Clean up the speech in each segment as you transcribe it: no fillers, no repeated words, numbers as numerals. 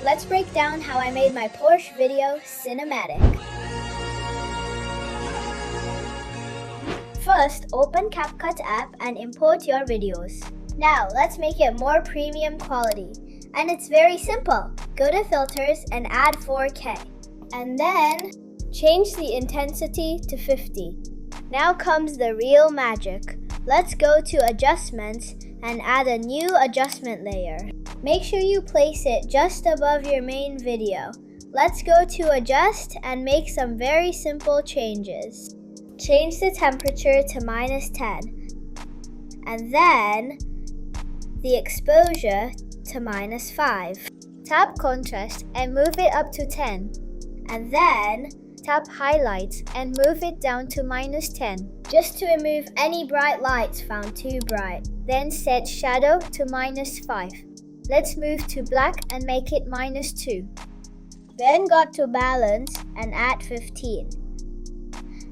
let's break down how I made my Porsche video cinematic. First, open CapCut app and import your videos. Now, let's make it more premium quality. And it's very simple. Go to Filters and add 4K. And then, change the intensity to 50. Now comes the real magic. Let's go to Adjustments and add a new adjustment layer. Make sure you place it just above your main video. Let's go to Adjust and make some very simple changes. Change the temperature to -10. And then, the exposure to -5. Tap Contrast and move it up to 10. And then, tap Highlights and move it down to -10. Just to remove any bright lights found too bright. Then set Shadow to -5. Let's move to Black and make it -2. Then go to Balance and add 15.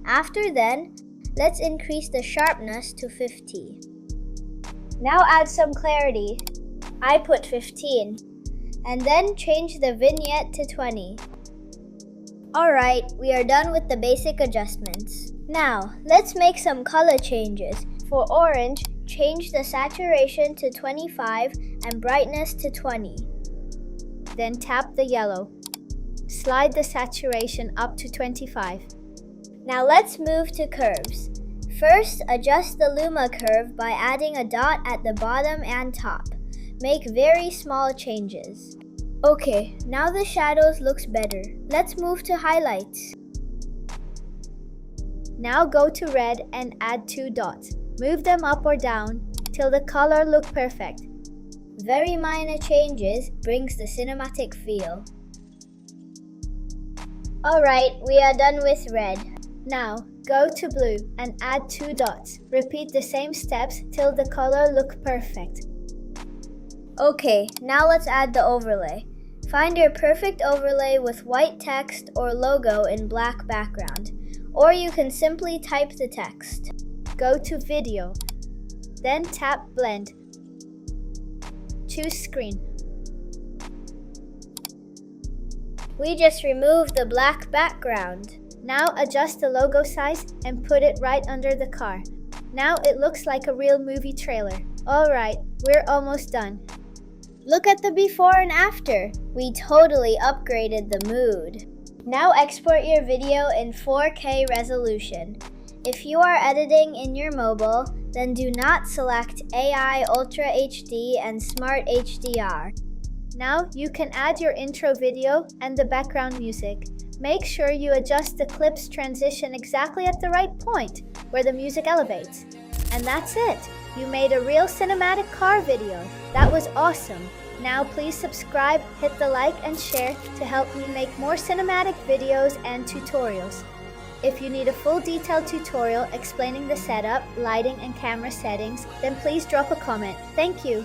After then, let's increase the sharpness to 50. Now add some clarity. I put 15. And then change the vignette to 20. Alright, we are done with the basic adjustments. Now, let's make some color changes. For orange, change the saturation to 25 and brightness to 20. Then tap the yellow. Slide the saturation up to 25. Now let's move to curves. First, adjust the Luma curve by adding a dot at the bottom and top. Make very small changes. Okay, now the shadows looks better. Let's move to highlights. Now go to red and add 2 dots. Move them up or down till the color look perfect. Very minor changes brings the cinematic feel. Alright, we are done with red. Now, go to blue and add 2 dots. Repeat the same steps till the color look perfect. Okay, now let's add the overlay. Find your perfect overlay with white text or logo in black background, or you can simply type the text. Go to Video, then tap Blend. Choose Screen. We just removed the black background. Now adjust the logo size and put it right under the car. Now it looks like a real movie trailer. Alright, we're almost done. Look at the before and after. We totally upgraded the mood. Now export your video in 4K resolution. If you are editing in your mobile, then do not select AI Ultra HD and Smart HDR. Now you can add your intro video and the background music. Make sure you adjust the clip's transition exactly at the right point, where the music elevates. And that's it! You made a real cinematic car video. That was awesome! Now please subscribe, hit the like and share to help me make more cinematic videos and tutorials. If you need a full detailed tutorial explaining the setup, lighting and camera settings, then please drop a comment. Thank you!